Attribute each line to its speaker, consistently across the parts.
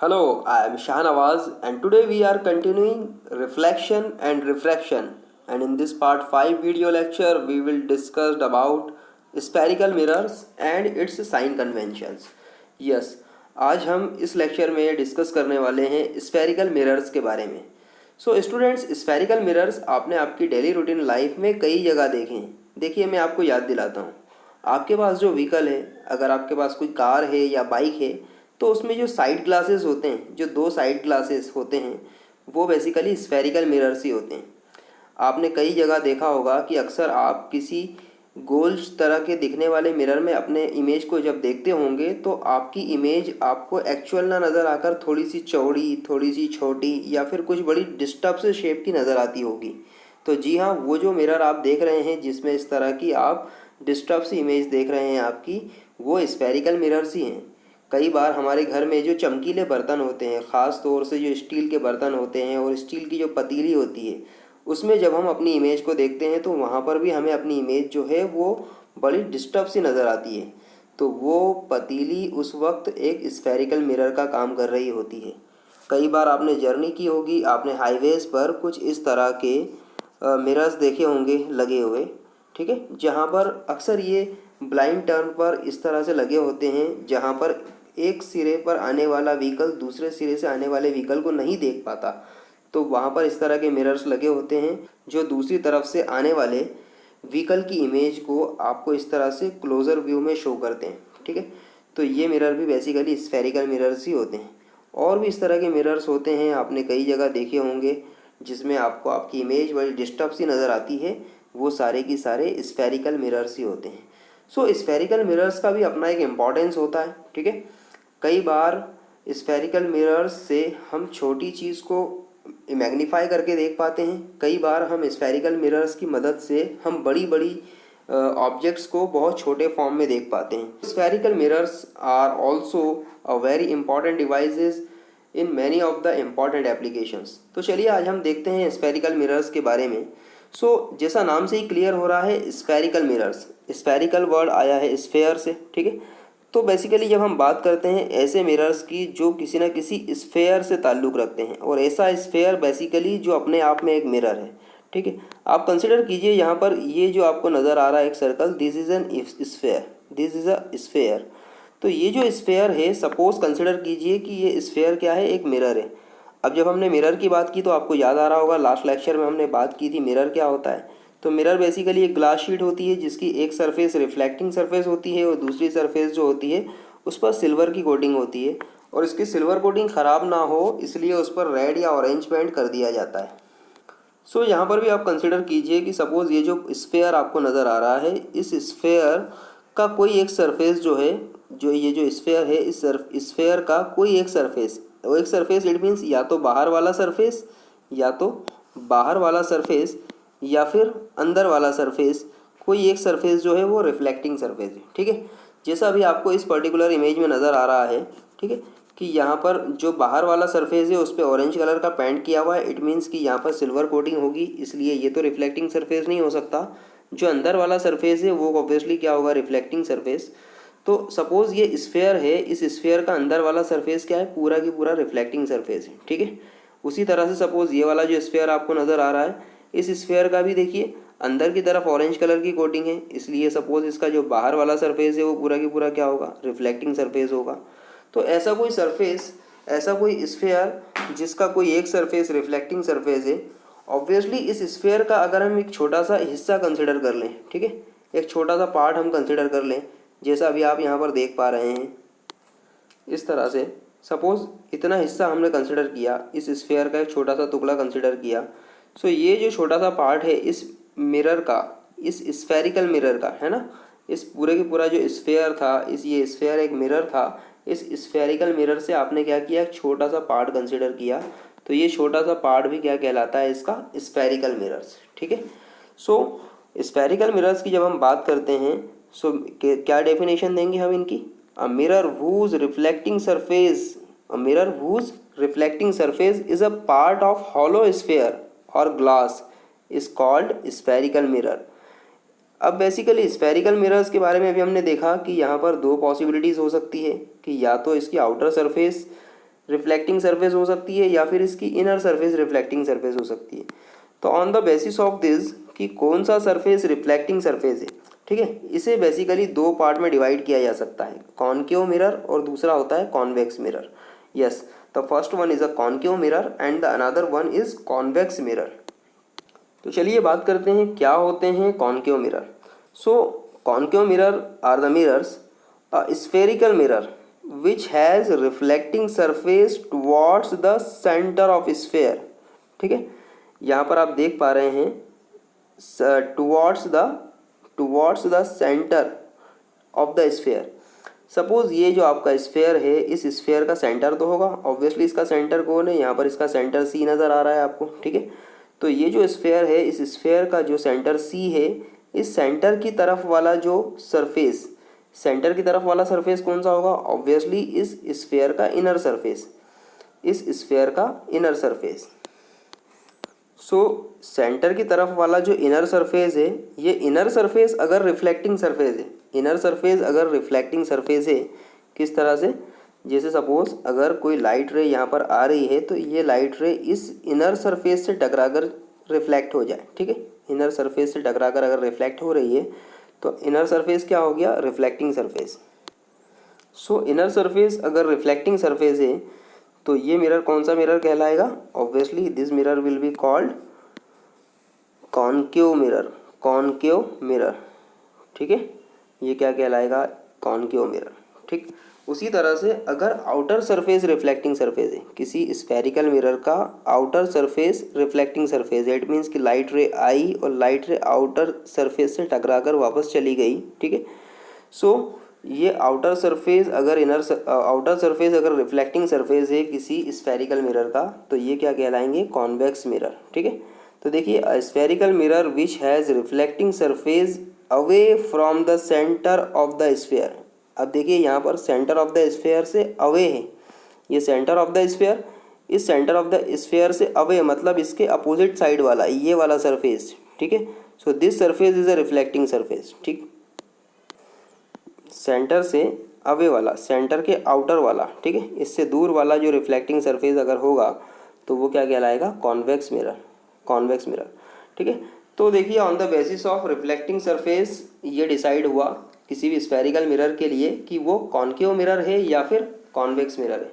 Speaker 1: Hello, I am Shahnawaz and today we are continuing reflection and refraction, and in this part 5 video lecture we will discuss about spherical mirrors and its sign conventions. Yes, आज हम इस lecture में discuss करने वाले हैं spherical mirrors के बारे में. सो स्टूडेंट्स, स्फेरिकल मिरर्स आपने आपकी डेली रूटीन लाइफ में कई जगह देखे हैं. देखिए, मैं आपको याद दिलाता हूँ. आपके पास जो व्हीकल है, अगर आपके पास कोई कार है या बाइक है, तो उसमें जो साइड ग्लासेस होते हैं, जो दो साइड ग्लासेस होते हैं, वो बेसिकली स्फेरिकल मिरर्स ही होते हैं. आपने कई जगह देखा होगा कि अक्सर आप किसी गोल तरह के दिखने वाले मिरर में अपने इमेज को जब देखते होंगे तो आपकी इमेज आपको एक्चुअल ना नज़र आकर थोड़ी सी चौड़ी, थोड़ी सी छोटी या फिर कुछ बड़ी डिस्टर्ब से शेप की नज़र आती होगी. तो जी हाँ, वो जो मिरर आप देख रहे हैं जिसमें इस तरह की आप डिस्टर्ब सी इमेज देख रहे हैं आपकी, वो स्फेरिकल मिरर्स ही हैं. कई बार हमारे घर में जो चमकीले बर्तन होते हैं, ख़ास तौर से जो स्टील के बर्तन होते हैं और स्टील की जो पतीली होती है, उसमें जब हम अपनी इमेज को देखते हैं तो वहाँ पर भी हमें अपनी इमेज जो है वो बड़ी डिस्टर्ब सी नज़र आती है. तो वो पतीली उस वक्त एक स्फेरिकल मिरर का काम कर रही होती है. कई बार आपने जर्नी की होगी, आपने हाईवेज़ पर कुछ इस तरह के मिरर्स देखे होंगे लगे हुए, ठीक है, जहाँ पर अक्सर ये ब्लाइंड टर्न पर इस तरह से लगे होते हैं जहाँ पर एक सिरे पर आने वाला व्हीकल दूसरे सिरे से आने वाले व्हीकल को नहीं देख पाता. तो वहाँ पर इस तरह के मिरर्स लगे होते हैं जो दूसरी तरफ से आने वाले व्हीकल की इमेज को आपको इस तरह से क्लोज़र व्यू में शो करते हैं, ठीक है. तो ये मिरर भी बेसिकली स्फेरिकल मिरर्स ही होते हैं. और भी इस तरह के मिरर्स होते हैं, आपने कई जगह देखे होंगे, जिसमें आपको आपकी इमेज बड़ी डिस्टर्ब सी नज़र आती है. वो सारे की सारे स्फेरिकल मिरर्स ही होते हैं. सो स्फेरिकल मिरर्स का भी अपना एक इम्पॉर्टेंस होता है, ठीक है. कई बार स्फेरिकल मिरर्स से हम छोटी चीज़ को मैग्नीफाई करके देख पाते हैं. कई बार हम स्फेरिकल मिरर्स की मदद से हम बड़ी बड़ी ऑब्जेक्ट्स को बहुत छोटे फॉर्म में देख पाते हैं. Spherical mirrors are also a very important devices in many of the important applications. तो चलिए आज हम देखते हैं स्फेरिकल मिरर्स के बारे में. जैसा नाम से ही क्लियर हो रहा है, स्फेरिकल मिरर्स, स्फेरिकल वर्ड आया है स्फेयर से, ठीक है. तो बेसिकली जब हम बात करते हैं ऐसे मिरर्स की जो किसी न किसी स्फेयर से ताल्लुक़ रखते हैं, और ऐसा स्फेयर बेसिकली जो अपने आप में एक मिरर है, ठीक है. आप कंसिडर कीजिए, यहाँ पर ये जो आपको नज़र आ रहा है एक circle, this is an sphere, this is a sphere. तो ये जो स्फेयर है, सपोज़ कंसिडर कीजिए कि ये स्फेयर क्या है, एक मिरर है. अब जब हमने मिरर की बात की तो आपको याद आ रहा होगा, लास्ट लेक्चर में हमने बात की थी मिरर क्या होता है. तो मिरर बेसिकली एक ग्लास शीट होती है जिसकी एक सरफेस रिफ्लेक्टिंग सरफेस होती है और दूसरी सरफेस जो होती है उस पर सिल्वर की कोटिंग होती है. और इसकी सिल्वर कोटिंग ख़राब ना हो इसलिए उस पर रेड या ऑरेंज पेंट कर दिया जाता है. यहाँ पर भी आप कंसिडर कीजिए कि सपोज़ ये जो स्फेयर आपको नज़र आ रहा है, इस स्फेयर का कोई एक सरफेस जो है, जो ये जो स्फेयर है, इस स्फेयर का कोई एक सरफेस, वो एक सरफेस इट मीन्स या तो बाहर वाला सरफेस, या तो बाहर वाला सरफेस, या फिर अंदर वाला सरफेस, कोई एक सरफेस जो है वो रिफ्लेक्टिंग सरफेस है, ठीक है. जैसा अभी आपको इस पर्टिकुलर इमेज में नज़र आ रहा है, ठीक है, कि यहाँ पर जो बाहर वाला सरफेस है उस पर ऑरेंज कलर का पेंट किया हुआ है. इट मीन्स कि यहाँ पर सिल्वर कोटिंग होगी, इसलिए ये तो रिफ्लेक्टिंग सरफेस नहीं हो सकता. जो अंदर वाला सरफेस है वो ऑब्वियसली क्या होगा, रिफ्लेक्टिंग सरफेस. तो सपोज़ ये स्फेयर है, इस स्फेयर का अंदर वाला सरफेस क्या है, पूरा की पूरा रिफ्लेक्टिंग सरफेस है, ठीक है. उसी तरह से सपोज़ ये वाला जो स्फेयर आपको नज़र आ रहा है, इस स्फेयर का भी देखिए अंदर की तरफ ऑरेंज कलर की कोटिंग है, इसलिए सपोज़ इसका जो बाहर वाला सरफेस है वो पूरा की पूरा क्या होगा, रिफ्लेक्टिंग सरफेस होगा. तो ऐसा कोई सरफेस, ऐसा कोई स्फेयर जिसका कोई एक सरफेस रिफ्लेक्टिंग सरफेस है, ऑब्वियसली इस स्फेयर का अगर हम एक छोटा सा हिस्सा कंसिडर कर लें, ठीक है, एक छोटा सा पार्ट हम कंसिडर कर लें, जैसा अभी आप यहाँ पर देख पा रहे हैं इस तरह से. सपोज़ इतना हिस्सा हमने कंसिडर किया, इस स्फेयर का एक छोटा सा टुकड़ा कंसिडर किया. ये जो छोटा सा पार्ट है इस मिरर का, इस स्फेरिकल मिरर का, है ना, इस पूरे के पूरा जो स्फेयर था, इस ये स्फेयर एक मिरर था, इस स्फेरिकल मिरर से आपने क्या किया, एक छोटा सा पार्ट कंसिडर किया. तो ये छोटा सा पार्ट भी क्या कहलाता है, इसका स्फेरिकल मिरर्स, ठीक है. स्फेरिकल मिरर्स की जब हम बात करते हैं, क्या डेफिनेशन देंगे हम इनकी, a mirror whose reflecting surface a mirror whose reflecting surface is a part of hollow sphere or glass is called spherical mirror. अब बेसिकली स्फेरिकल मिरर्स के बारे में अभी हमने देखा कि यहाँ पर दो पॉसिबिलिटीज़ हो सकती है कि या तो इसकी आउटर सरफेस रिफ्लेक्टिंग सरफेस हो सकती है या फिर इसकी इनर सरफेस रिफ्लेक्टिंग सरफेस हो सकती है। तो on the basis of this कि कौन सा सरफेस रिफ्लेक्टिंग सरफेस है, ठीक है, इसे बेसिकली दो पार्ट में डिवाइड किया जा सकता है, कॉनकेव मिरर और दूसरा होता है convex mirror. Yes, the first one is a concave mirror and the another one is convex mirror. तो चलिए बात करते हैं क्या होते हैं concave mirror. So concave mirror are the mirrors a spherical mirror which has reflecting surface towards the centre of sphere. ठीक है, यहाँ पर आप देख पा रहे हैं towards the centre of the sphere. Suppose ये जो आपका स्फेयर है, इस स्फेयर का सेंटर तो होगा, ऑब्वियसली इसका सेंटर कौन है, यहाँ पर इसका सेंटर सी नज़र आ रहा है आपको। ठीक है, तो ये जो स्फेयर है, इस स्फेयर का जो सेंटर सी है, इस सेंटर की तरफ वाला जो सरफेस, सेंटर की तरफ वाला सरफेस कौन सा होगा, ऑब्वियसली इस स्फेयर का इनर सरफेस, इस स्फेयर का इनर सरफेस। सो सेंटर की तरफ वाला जो इनर सरफेस है, ये इनर सरफेस अगर रिफ्लेक्टिंग सरफेस है, इनर सरफेस अगर रिफ्लेक्टिंग सरफेस है, किस तरह से, जैसे सपोज अगर कोई लाइट रे यहाँ पर आ रही है तो ये लाइट रे इस इनर सरफेस से टकराकर रिफ्लेक्ट हो जाए। ठीक है, इनर सरफेस से टकराकर अगर रिफ्लेक्ट हो रही है तो इनर सरफेस क्या हो गया, रिफ्लेक्टिंग सरफेस। सो इनर सरफेस अगर रिफ्लेक्टिंग सरफेस है तो ये मिरर कौन सा मिरर कहलाएगा, obviously this mirror will be called concave mirror, concave mirror. ठीक है, ये क्या कहलाएगा, कॉनकेव मिरर। ठीक, उसी तरह से अगर आउटर सरफेस रिफ्लेक्टिंग सरफेस है, किसी स्फेरिकल मिरर का आउटर सरफेस रिफ्लेक्टिंग सरफेस है, इट मीन्स कि लाइट रे आई और लाइट रे आउटर सरफेस से टकराकर वापस चली गई। ठीक है, सो ये आउटर सरफेस अगर रिफ्लेक्टिंग सरफेस है किसी स्फेरिकल मिरर का, तो ये क्या कहलाएंगे, कॉन्वेक्स मिरर। ठीक है, तो देखिए spherical mirror which has reflecting surface away from the centre of the sphere. अब देखिए यहाँ पर सेंटर ऑफ द स्फेयर से अवे है, ये सेंटर ऑफ द स्फेयर, इस सेंटर ऑफ द स्फेयर से अवे मतलब इसके अपोजिट साइड वाला ये वाला सरफेस। ठीक है, so this surface is a reflecting surface. ठीक, सेंटर से अवे वाला, सेंटर के आउटर वाला, ठीक है, इससे दूर वाला जो रिफ्लेक्टिंग सरफेस अगर होगा तो वो क्या कहलाएगा, कॉन्वेक्स मिरर, कॉन्वेक्स मिरर। ठीक है, तो देखिए on the basis of reflecting surface ये डिसाइड हुआ किसी भी स्फेरिकल मिरर के लिए कि वो कॉनकेव मिरर है या फिर कॉन्वेक्स मिरर है।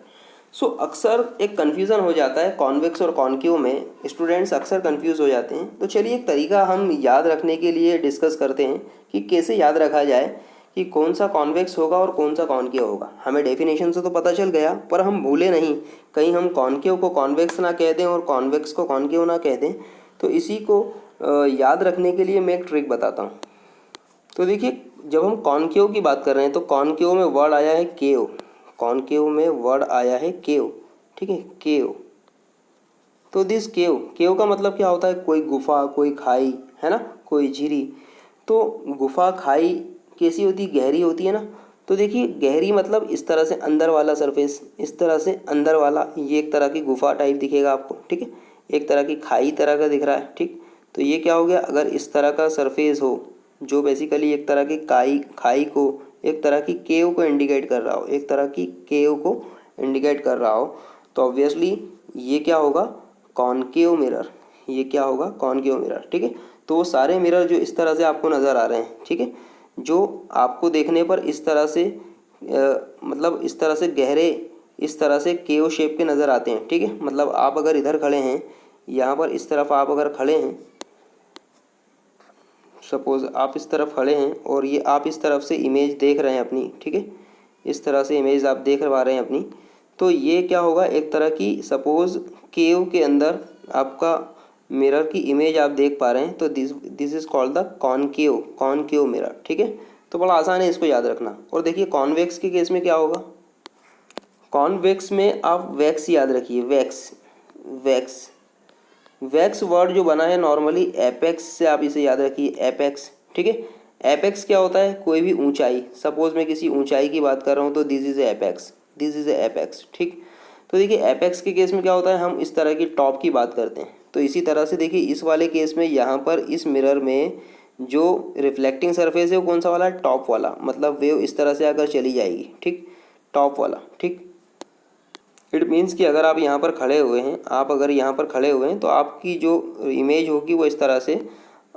Speaker 1: सो अक्सर एक कन्फ्यूज़न हो जाता है कॉन्वेक्स और कॉनकेव में, स्टूडेंट्स अक्सर कन्फ्यूज़ हो जाते हैं। तो चलिए एक तरीका हम याद रखने के लिए डिस्कस करते हैं कि कैसे याद रखा जाए कि कौन सा कॉन्वेक्स होगा और कौन सा कॉनकेव होगा। हमें डेफिनेशन से तो पता चल गया, पर हम भूले नहीं, कहीं हम कॉनकेव को कॉन्वेक्स ना कह दें और कॉन्वेक्स को कॉनकेव ना कह दें। तो इसी को याद रखने के लिए मैं एक ट्रिक बताता हूँ। तो देखिए जब हम कॉनकेव की बात कर रहे हैं तो कॉनकेव में वर्ड आया है केव, कॉनकेव में वर्ड आया है केव। ठीक है, केव। तो दिस केव, केव का मतलब क्या होता है, कोई गुफा, कोई खाई, है ना, कोई झीरी। तो गुफा खाई कैसी होती, गहरी होती है ना। तो देखिए गहरी मतलब इस तरह से अंदर वाला सरफेस, इस तरह से अंदर वाला, ये एक तरह की गुफा टाइप दिखेगा आपको। ठीक है, एक तरह की खाई तरह का दिख रहा है। ठीक, तो ये क्या हो गया, अगर इस तरह का सरफेस हो जो बेसिकली एक तरह की खाई को, एक तरह की केव को इंडिकेट कर रहा हो, एक तरह की केव को इंडिकेट कर रहा हो, तो ऑब्वियसली ये क्या होगा, कॉनकेव मिरर। ये क्या होगा, कॉनकेव मिरर। ठीक है, तो वो सारे मिरर जो इस तरह से आपको नज़र आ रहे हैं, ठीक है, जो आपको देखने पर इस तरह से मतलब इस तरह से गहरे, इस तरह से केव शेप के नज़र आते हैं। ठीक है, मतलब आप अगर इधर खड़े हैं, यहाँ पर इस तरफ आप अगर खड़े हैं, सपोज़ आप इस तरफ खड़े हैं और ये आप इस तरफ से इमेज देख रहे हैं अपनी। ठीक है, इस तरह से इमेज आप देख पा रहे हैं अपनी, तो ये क्या होगा, एक तरह की सपोज़ केव के अंदर आपका मिरर की इमेज आप देख पा रहे हैं, तो this is called the concave mirror. ठीक है, तो बड़ा आसान है इसको याद रखना। और देखिए कॉन्वेक्स के केस में क्या होगा, कॉन्वेक्स में आप वैक्स याद रखिए, वैक्स वैक्स वर्ड जो बना है नॉर्मली एपेक्स से, आप इसे याद रखिए, एपेक्स। ठीक है, एपेक्स क्या होता है, कोई भी ऊंचाई, सपोज मैं किसी ऊंचाई की बात कर रहा हूँ तो this is apex, this is apex. ठीक, तो देखिए एपेक्स के केस में क्या होता है, हम इस तरह की टॉप की बात करते हैं। तो इसी तरह से देखिए इस वाले केस में यहाँ पर इस मिरर में जो रिफ्लेक्टिंग सरफेस है वो कौन सा वाला है, टॉप वाला, मतलब वेव इस तरह से आकर चली जाएगी। ठीक, टॉप वाला। ठीक, इट मीन्स कि अगर आप यहाँ पर खड़े हुए हैं, आप अगर यहाँ पर खड़े हुए हैं तो आपकी जो इमेज होगी वो इस तरह से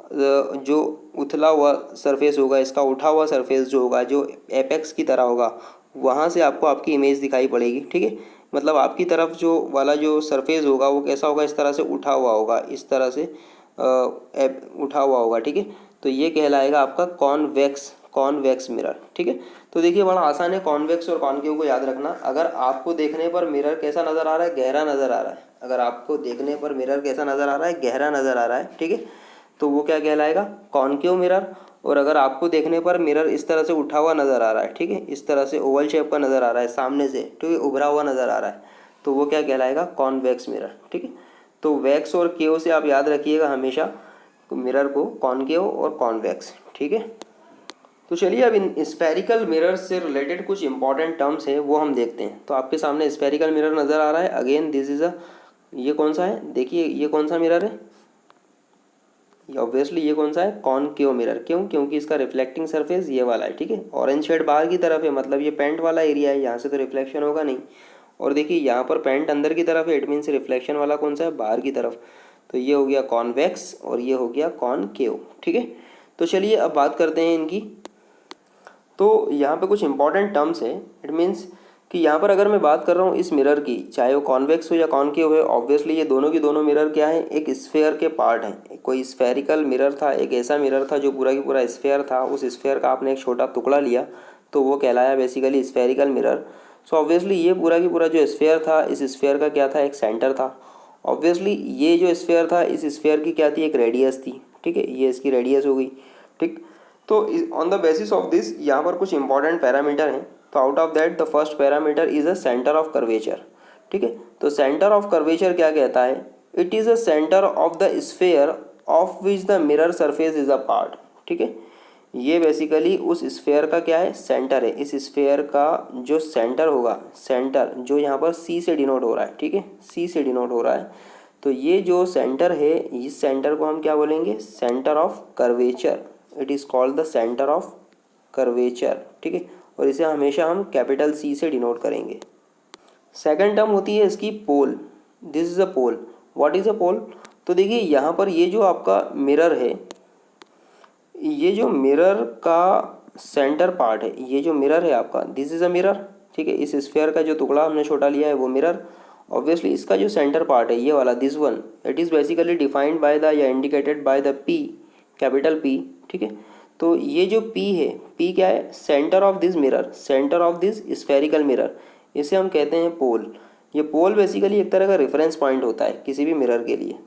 Speaker 1: जो उथला हुआ सरफेस होगा, इसका उठा हुआ सरफेस जो होगा, जो एपेक्स की तरह होगा, वहाँ से आपको आपकी इमेज दिखाई पड़ेगी। ठीक है, मतलब आपकी तरफ जो वाला जो सरफेस होगा वो कैसा होगा, इस तरह से उठा हुआ होगा, इस तरह से उठा हुआ होगा। ठीक है, तो ये कहलाएगा आपका कॉन्वेक्स मिरर। ठीक है, तो देखिए बड़ा आसान है कॉन्वेक्स और कॉनकेव को याद रखना। अगर आपको देखने पर मिरर कैसा नज़र आ रहा है, गहरा नज़र आ रहा है, अगर आपको देखने पर मिरर कैसा नज़र आ रहा है, गहरा नज़र आ रहा है, ठीक है, तो वो क्या कहलाएगा, कॉनकेव मिरर। और अगर आपको देखने पर मिरर इस तरह से उठा हुआ नज़र आ रहा है, ठीक है, इस तरह से ओवल शेप का नज़र आ रहा है सामने से, ठीक है, उभरा हुआ नज़र आ रहा है, तो वो क्या कहलाएगा, कॉन्वेक्स मिरर। ठीक है, तो वैक्स और केव से आप याद रखिएगा हमेशा मिरर को, कॉनकेव और कॉन्वेक्स। ठीक है, तो चलिए अब इन स्फेरिकल मिरर से रिलेटेड कुछ इंपॉर्टेंट टर्म्स हैं वो हम देखते हैं। तो आपके सामने स्फेरिकल मिरर नज़र आ रहा है। अगेन दिस इज़ ये कौन सा है, देखिए ये कौन सा मिरर है, ऑब्वियसली ये कौन सा है, कॉनकेव मिरर। क्यों, क्योंकि इसका रिफ्लेक्टिंग सरफेस ये वाला है। ठीक है, ऑरेंज शेड बाहर की तरफ है, मतलब ये पेंट वाला एरिया है, यहाँ से तो रिफ्लेक्शन होगा नहीं। और देखिए यहाँ पर पेंट अंदर की तरफ है, इट मीन्स रिफ्लेक्शन वाला कौन सा है, बाहर की तरफ। तो ये हो गया कॉन्वेक्स और ये हो गया कॉनकेव। ठीक है, तो चलिए अब बात करते हैं इनकी। तो यहाँ पे कुछ इंपॉर्टेंट टर्म्स है। इट मीन्स कि यहाँ पर अगर मैं बात कर रहा हूँ इस मिरर की, चाहे वो कॉन्वेक्स हो या कॉनकेव है, ऑब्वियसली ये दोनों की दोनों मिरर क्या है, एक स्फेयर के पार्ट हैं। कोई स्फेरिकल मिरर था, एक ऐसा मिरर था जो पूरा की पूरा स्फेयर था, उस स्फेयर का आपने एक छोटा टुकड़ा लिया तो वो कहलाया basically spherical mirror. So obviously ये पूरा की पूरा जो स्फेयर था, इस स्फेयर का क्या था, एक सेंटर था। ऑब्वियसली ये जो स्फेयर था, इस स्फेयर की क्या थी, एक रेडियस थी। ठीक है, ये इसकी रेडियस हो गई। ठीक, तो on the basis of this यहाँ पर कुछ इंपॉर्टेंट पैरामीटर हैं। तो out of that the first parameter is a centre of curvature. ठीक है, तो सेंटर ऑफ कर्वेचर क्या कहता है, it is a centre of the sphere of which the mirror surface is a part. ठीक है, ये बेसिकली उस स्फेयर का क्या है, सेंटर है। इस स्फेयर का जो सेंटर होगा, सेंटर जो यहाँ पर सी से डिनोट हो रहा है, ठीक है, सी से डिनोट हो रहा है, तो ये जो सेंटर है, इस सेंटर को हम क्या बोलेंगे, centre of curvature. It is called the centre of curvature. ठीक है, और इसे हमेशा हम कैपिटल सी से डिनोट करेंगे। सेकंड टर्म होती है इसकी pole. This is a pole. What is a pole, तो देखिए यहाँ पर ये जो आपका मिरर है, ये जो मिरर का सेंटर पार्ट है, ये जो मिरर है आपका, दिस इज़ अ मिरर। ठीक है, इस स्फेयर का जो टुकड़ा हमने छोटा लिया है वो मिरर। ऑब्वियसली इसका जो सेंटर पार्ट है ये वाला, this one, it is basically defined by the या indicated by the P, capital P. ठीक है, तो ये जो पी है, पी क्या है, centre of this mirror, centre of this spherical mirror, इसे हम कहते हैं पोल। ये पोल बेसिकली एक तरह का रेफरेंस पॉइंट होता है किसी भी मिरर के लिए।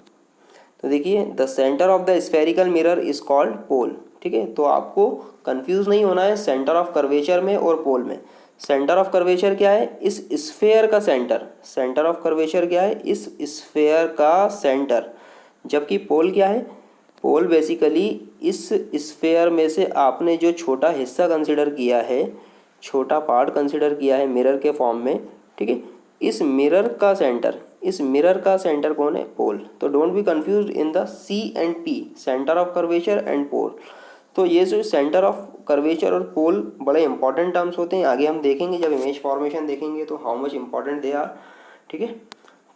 Speaker 1: तो देखिए the centre of the spherical mirror is called pole. ठीक है, तो आपको कंफ्यूज नहीं होना है सेंटर ऑफ कर्वेचर में और पोल में। सेंटर ऑफ कर्वेचर क्या है, इस स्फेयर का सेंटर, सेंटर ऑफ कर्वेचर क्या है, इस स्फेयर का सेंटर। जबकि पोल क्या है, पोल बेसिकली इस स्फेयर में से आपने जो छोटा हिस्सा कंसिडर किया है, छोटा पार्ट कंसिडर किया है मिरर के फॉर्म में, ठीक है, इस मिरर का सेंटर, इस मिरर का सेंटर कौन है, पोल। तो don't be confuse in the C and P, centre of curvature and pole. तो ये जो सेंटर ऑफ कर्वेचर और पोल बड़े इंपॉर्टेंट टर्म्स होते हैं, आगे हम देखेंगे जब इमेज फॉर्मेशन देखेंगे तो how much important they are. ठीक है,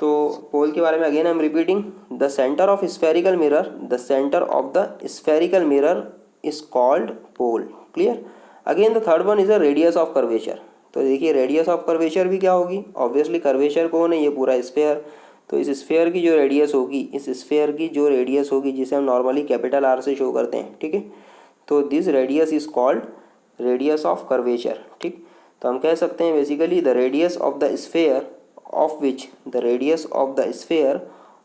Speaker 1: तो पोल के बारे में again I am repeating, the centre of spherical mirror, the centre of the spherical mirror is called pole. Clear. Again the third one is the radius of curvature. तो देखिए radius of curvature भी क्या होगी, obviously curvature कौन है, ये पूरा sphere. तो इस स्फेयर की जो रेडियस होगी, इस स्फेयर की जो रेडियस होगी, जिसे हम नॉर्मली कैपिटल आर से शो करते हैं, ठीक है, तो this radius is called radius of curvature. ठीक, तो हम कह सकते हैं basically the radius of the sphere of which, the radius of the sphere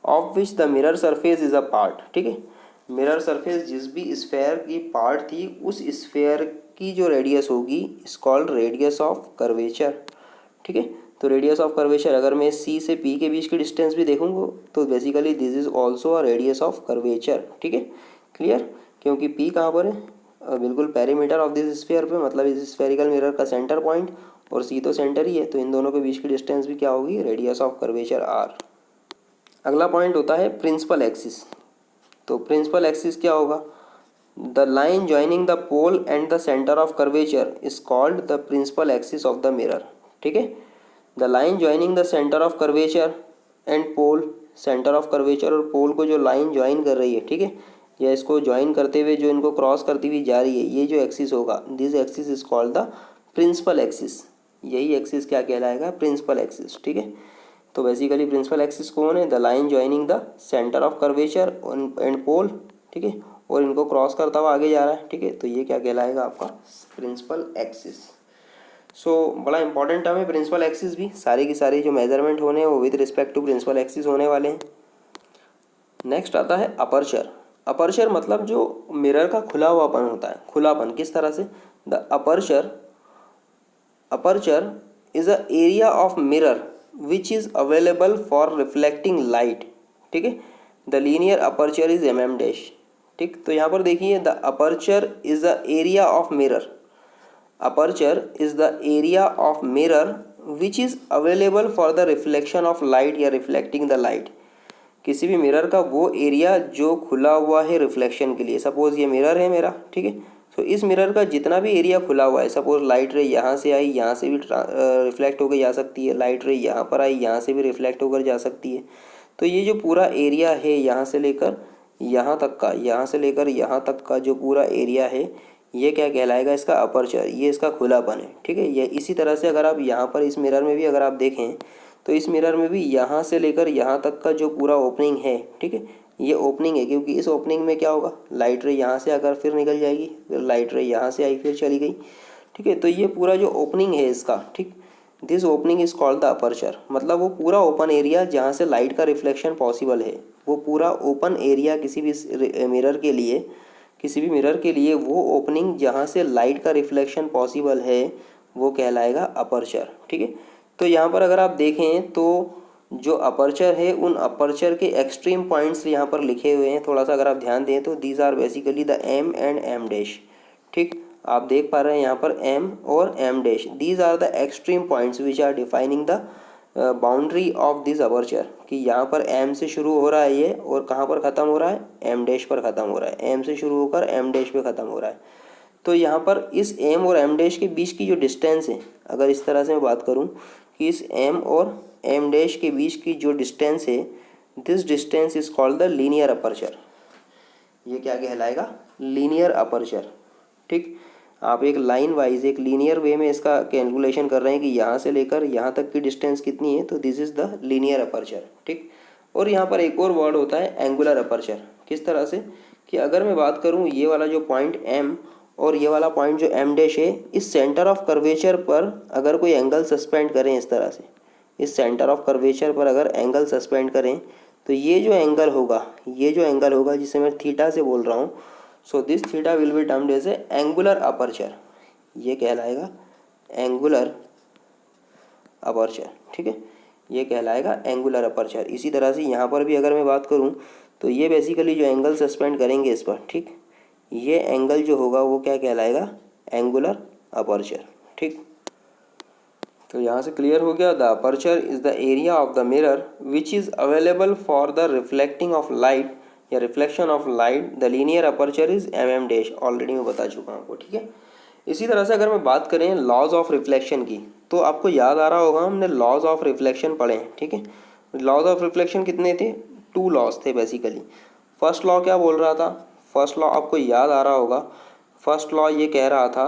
Speaker 1: of which the mirror surface is a part. ठीक है, मिरर सरफेस जिस भी स्फेयर की पार्ट थी, उस स्फेयर की जो रेडियस होगी is called radius of curvature. ठीक है, तो रेडियस ऑफ कर्वेचर अगर मैं सी से पी के बीच की डिस्टेंस भी देखूंगा तो basically this is also a radius of curvature. ठीक है, क्लियर, क्योंकि पी कहाँ पर है, बिल्कुल पेरीमीटर ऑफ दिस स्फेयर पे, मतलब इस स्फेरिकल मिरर का सेंटर पॉइंट, और सी तो सेंटर ही है, तो इन दोनों के बीच की डिस्टेंस भी क्या होगी, रेडियस ऑफ कर्वेचर आर। अगला पॉइंट होता है प्रिंसिपल एक्सिस। तो प्रिंसिपल एक्सिस क्या होगा, the line joining the pole and the centre of curvature is called the principal axis of the mirror. ठीक है, the line joining the centre of curvature and pole, centre of curvature और pole को जो line join कर रही है, ठीक है, या इसको ज्वाइन करते हुए जो इनको क्रॉस करती हुई जा रही है, ये जो एक्सिस होगा, this axis is called the principal axis. यही एक्सिस क्या कहलाएगा? प्रिंसिपल एक्सिस, ठीक है। तो बेसिकली प्रिंसिपल एक्सिस कौन है? The line joining the centre of curvature and pole, ठीक है, और इनको क्रॉस करता हुआ आगे जा रहा है, ठीक है, तो ये क्या कहलाएगा? आपका प्रिंसिपल एक्सिस। सो बड़ा इंपॉर्टेंट टर्म है प्रिंसिपल एक्सिस भी। सारी की सारी जो मेजरमेंट होने हैं वो with respect to principal axis होने वाले हैं। नेक्स्ट आता है अपर्चर। अपर्चर मतलब जो मिरर का खुला हुआपन होता है। खुलापन किस तरह से? The aperture is a area of mirror which is available for reflecting light, ठीक है। The linear aperture is mm dash, ठीक। तो यहाँ पर देखिए, the aperture is the area of mirror, aperture is the area of mirror which is available for the reflection of light या reflecting the light. किसी भी मिरर का वो एरिया जो खुला हुआ है रिफ्लेक्शन के लिए। सपोज ये मिरर है मेरा, ठीक है, तो इस मिरर का जितना भी एरिया खुला हुआ है, सपोज लाइट रे यहाँ से आई, यहाँ से भी रिफ्लेक्ट होकर जा सकती है, लाइट रे यहाँ पर आई, यहाँ से भी रिफ्लेक्ट होकर जा सकती है। तो ये जो पूरा एरिया है यहाँ से लेकर यहाँ तक का, यहाँ से लेकर यहाँ तक का जो पूरा एरिया है, ये क्या कहलाएगा? इसका अपर्चर, ये इसका खुलापन है, ठीक है। ये इसी तरह से अगर आप यहाँ पर इस मिरर में भी अगर आप देखें तो इस मिरर में भी यहाँ से लेकर यहाँ तक का जो पूरा ओपनिंग है, ठीक है, ये ओपनिंग है, क्योंकि इस ओपनिंग में क्या होगा? लाइट रे यहाँ से आकर फिर निकल जाएगी, फिर लाइट रे यहाँ से आई फिर चली गई, ठीक है। तो ये पूरा जो ओपनिंग है इसका, ठीक, this opening is called the aperture. मतलब वो पूरा ओपन एरिया जहाँ से लाइट का रिफ्लेक्शन पॉसिबल है, वो पूरा ओपन एरिया किसी भी मिरर के लिए, किसी भी मिरर के लिए वो ओपनिंग जहाँ से लाइट का रिफ्लेक्शन पॉसिबल है वो कहलाएगा अपर्चर, ठीक है। तो यहाँ पर अगर आप देखें तो जो अपर्चर है, उन अपर्चर के एक्सट्रीम पॉइंट्स यहाँ पर लिखे हुए हैं। थोड़ा सा अगर आप ध्यान दें तो these are basically the M and M dash, ठीक। आप देख पा रहे हैं यहाँ पर एम और M dash, these are the extreme points which are defining the boundary of this aperture. कि यहाँ पर एम से शुरू हो रहा है ये, और कहाँ पर ख़त्म हो रहा है? एम डैश पर ख़त्म हो रहा है। एम से शुरू होकर एम डैश पे ख़त्म हो रहा है। तो यहाँ पर इस एम और एम डैश के बीच की जो डिस्टेंस है, अगर इस तरह से मैं बात करूँ कि इस एम और एम डैश के बीच की जो डिस्टेंस है, this distance is called the linear aperture. ये क्या कहलाएगा? लीनियर अपर्चर, ठीक। आप एक लाइन वाइज, एक लीनियर वे में इसका कैलकुलेशन कर रहे हैं कि यहाँ से लेकर यहाँ तक की डिस्टेंस कितनी है, तो this is the linear aperture, ठीक। और यहाँ पर एक और वर्ड होता है एंगुलर अपर्चर। किस तरह से? कि अगर मैं बात करूँ ये वाला जो पॉइंट एम और ये वाला पॉइंट जो एम डैश है, इस सेंटर ऑफ कर्वेचर पर अगर कोई एंगल सस्पेंड करें इस तरह से, इस सेंटर ऑफ कर्वेचर पर अगर एंगल सस्पेंड करें, तो ये जो एंगल होगा, ये जो एंगल होगा जिसे मैं थीटा से बोल रहा हूँ, so this theta will be termed as a angular aperture. ये कहलाएगा एंगुलर अपर्चर, ठीक है, ये कहलाएगा एंगुलर अपर्चर। इसी तरह से यहाँ पर भी अगर मैं बात करूँ तो ये बेसिकली जो एंगल सस्पेंड करेंगे इस पर, ठीक, ये एंगल जो होगा वो क्या कहलाएगा? एंगुलर अपर्चर, ठीक। तो यहाँ से क्लियर हो गया, the aperture is the area of the mirror which is available for the reflecting of light या reflection of light. The linear aperture is mm dash, already मैं बता चुका हूँ आपको, ठीक है। इसी तरह से अगर मैं बात करें लॉज ऑफ रिफ्लेक्शन की, तो आपको याद आ रहा होगा हमने लॉज ऑफ रिफ्लेक्शन पढ़े हैं, ठीक है। लॉज ऑफ रिफ्लेक्शन कितने थे? 2 लॉज थे बेसिकली। फर्स्ट लॉ क्या बोल रहा था? फर्स्ट लॉ आपको याद आ रहा होगा। फर्स्ट लॉ ये कह रहा था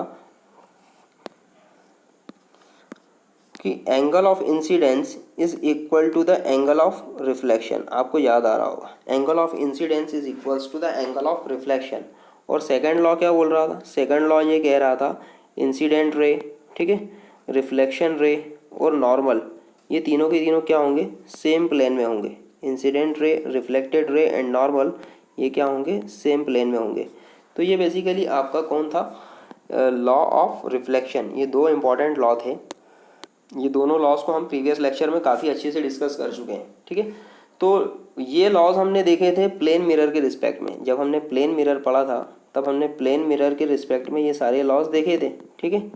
Speaker 1: कि angle of incidence is equal to the angle of reflection. आपको याद आ रहा होगा, angle of incidence is equals to the angle of reflection. और सेकंड लॉ क्या बोल रहा था? सेकंड लॉ ये कह रहा था इंसिडेंट रे, ठीक है, रिफ्लेक्शन रे और नॉर्मल, ये तीनों के तीनों क्या होंगे? सेम प्लेन में होंगे। Incident ray, reflected ray and normal, ये क्या होंगे? सेम प्लेन में होंगे। तो ये बेसिकली आपका कौन था? Law of reflection. ये 2 इंपॉर्टेंट लॉ थे। ये दोनों लॉज को हम प्रीवियस लेक्चर में काफ़ी अच्छे से डिस्कस कर चुके हैं, ठीक है। तो ये लॉज हमने देखे थे प्लेन मिरर के रिस्पेक्ट में। जब हमने प्लेन मिरर पढ़ा था तब हमने प्लेन मिरर के रिस्पेक्ट में ये सारे लॉज देखे थे, ठीक है।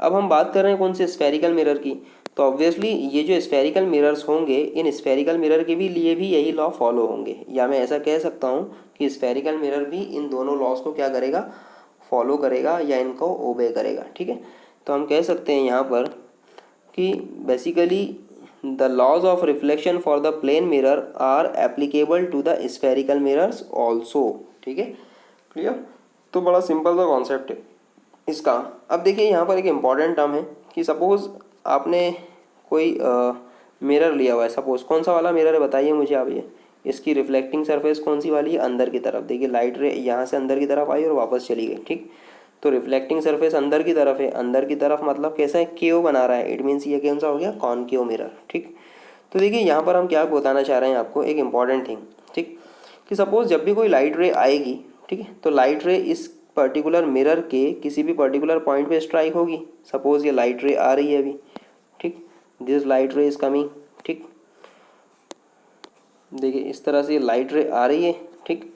Speaker 1: अब हम बात कर रहे हैं कौन से? स्फेरिकल मिरर की। तो ऑब्वियसली ये जो स्फेरिकल मिरर्स होंगे, इन स्फेरिकल मिरर के भी लिए भी यही लॉ फॉलो होंगे, या मैं ऐसा कह सकता हूँ कि स्फेरिकल मिरर भी इन दोनों लॉज को क्या करेगा? फॉलो करेगा या इनको ओबे करेगा, ठीक है। तो हम कह सकते हैं यहाँ पर कि basically the laws of reflection for the plane mirror are applicable to the spherical mirrors also. ठीक है, क्लियर। तो बड़ा सिंपल सा कॉन्सेप्ट है इसका। अब देखिए यहाँ पर एक इम्पॉर्टेंट टर्म है कि सपोज़ आपने कोई मिरर लिया हुआ है, सपोज़ कौन सा वाला मिरर है बताइए मुझे आप। ये इसकी रिफ्लेक्टिंग सरफेस कौन सी वाली है, अंदर की तरफ। देखिए लाइट रे यहाँ से अंदर की तरफ आई और वापस चली गई। ठीक, तो रिफ्लेक्टिंग सरफेस अंदर की तरफ है, अंदर की तरफ मतलब कैसा है, केव बना रहा है। इट मीन्स ये कौन सा हो गया, कॉनकेव मिरर। ठीक, तो देखिए यहाँ पर हम क्या बताना चाह रहे हैं आपको, एक इंपॉर्टेंट थिंग। ठीक, कि सपोज़ जब भी कोई लाइट रे आएगी, ठीक है, तो लाइट रे इस पर्टिकुलर मिरर के किसी भी पर्टिकुलर पॉइंट पे स्ट्राइक होगी। सपोज़ ये लाइट रे आ रही है अभी, ठीक, दिस लाइट रे इज़ कमिंग। ठीक, देखिए इस तरह से ये लाइट रे आ रही है। ठीक,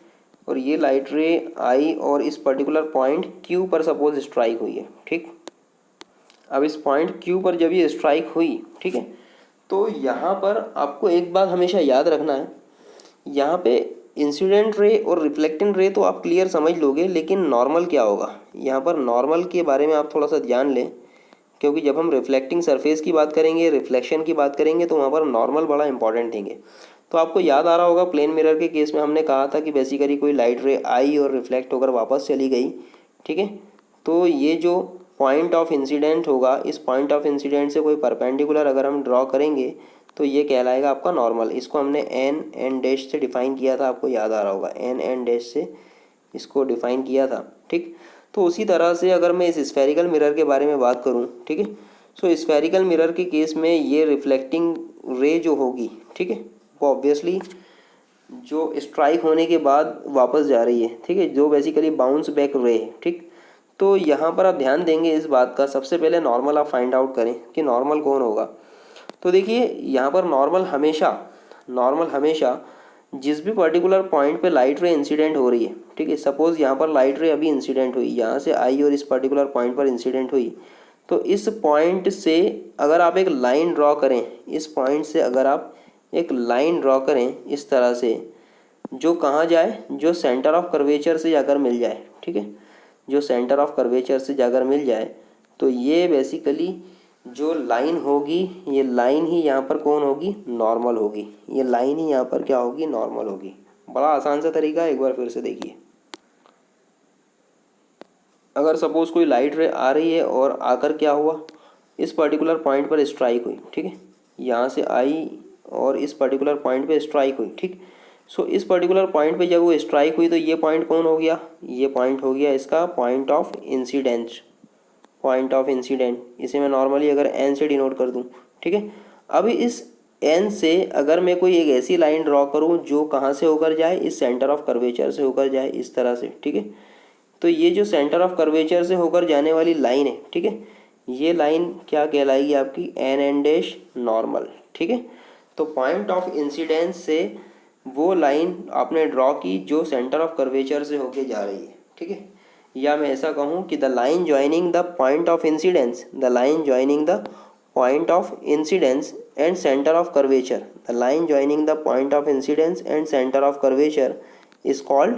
Speaker 1: और ये लाइट रे आई और इस पर्टिकुलर पॉइंट क्यू पर सपोज स्ट्राइक हुई है। ठीक, अब इस पॉइंट क्यू पर जब ये स्ट्राइक हुई, ठीक है, तो यहाँ पर आपको एक बात हमेशा याद रखना है, यहाँ पे इंसिडेंट रे और रिफ्लेक्टेंट रे तो आप क्लियर समझ लोगे, लेकिन नॉर्मल क्या होगा, यहाँ पर नॉर्मल के बारे में आप थोड़ा सा ध्यान लें, क्योंकि जब हम रिफ्लेक्टिंग सरफेस की बात करेंगे, रिफ्लेक्शन की बात करेंगे, तो वहाँ पर नॉर्मल बड़ा इंपॉर्टेंट थिंग है। तो आपको याद आ रहा होगा प्लेन मिरर के केस में हमने कहा था कि बेसिकली कोई लाइट रे आई और रिफ्लेक्ट होकर वापस चली गई। ठीक है, तो ये जो पॉइंट ऑफ इंसिडेंट होगा, इस पॉइंट ऑफ इंसिडेंट से कोई परपेंडिकुलर अगर हम ड्रॉ करेंगे तो ये कहलाएगा आपका नॉर्मल। इसको हमने एन डैश से डिफाइन किया था, आपको याद आ रहा होगा, एन डैश से इसको डिफाइन किया था। ठीक, तो उसी तरह से अगर मैं इस स्फेरिकल मिरर के बारे में बात करूं, ठीक है, सो स्फेरिकल मिरर के केस में ये रिफ्लेक्टिंग रे जो होगी, ठीक है, वो ऑब्वियसली जो स्ट्राइक होने के बाद वापस जा रही है। ठीक है, जो बेसिकली बाउंस बैक रे है। ठीक, तो यहाँ पर आप ध्यान देंगे इस बात का, सबसे पहले नॉर्मल आप फाइंड आउट करें कि नॉर्मल कौन होगा। तो देखिए यहाँ पर नॉर्मल हमेशा जिस भी पर्टिकुलर पॉइंट पे लाइट रे इंसिडेंट हो रही है, ठीक है, सपोज़ यहाँ पर लाइट रे अभी इंसिडेंट हुई, यहाँ से आई और इस पर्टिकुलर पॉइंट पर इंसिडेंट हुई, तो इस पॉइंट से अगर आप एक लाइन ड्रॉ करें, इस पॉइंट से अगर आप एक लाइन ड्रॉ करें इस तरह से, जो कहाँ जाए, जो सेंटर ऑफ कर्वेचर से जाकर मिल जाए। ठीक है, जो सेंटर ऑफ कर्वेचर से जाकर मिल जाए, तो ये बेसिकली जो लाइन होगी, ये लाइन ही यहाँ पर कौन होगी, नॉर्मल होगी। ये लाइन ही यहाँ पर क्या होगी, नॉर्मल होगी। बड़ा आसान सा तरीका है, एक बार फिर से देखिए। अगर सपोज कोई लाइट रे आ रही है और आकर क्या हुआ, इस पर्टिकुलर पॉइंट पर स्ट्राइक हुई। ठीक है, यहाँ से आई और इस पर्टिकुलर पॉइंट पे स्ट्राइक हुई। ठीक, सो इस पर्टिकुलर पॉइंट पे जब वो स्ट्राइक हुई तो ये पॉइंट कौन हो गया, ये पॉइंट हो गया इसका point of incidence, point of incident. इसे मैं नॉर्मली अगर एन से डिनोट कर दूं। ठीक है, अभी इस एन से अगर मैं कोई एक ऐसी लाइन ड्रॉ करूं जो कहाँ से होकर जाए, इस सेंटर ऑफ कर्वेचर से होकर जाए, इस तरह से। ठीक है, तो ये जो सेंटर ऑफ कर्वेचर से होकर जाने वाली लाइन है, ठीक है, ये लाइन क्या कहलाएगी आपकी, एन डैश नॉर्मल। ठीक है, तो पॉइंट ऑफ इंसिडेंस से वो लाइन आपने ड्रॉ की जो सेंटर ऑफ कर्वेचर से होके जा रही है। ठीक है, या मैं ऐसा कहूँ कि the line joining the point of incidence, the line joining the point of incidence and centre of curvature, the line joining the point of incidence and centre of curvature is called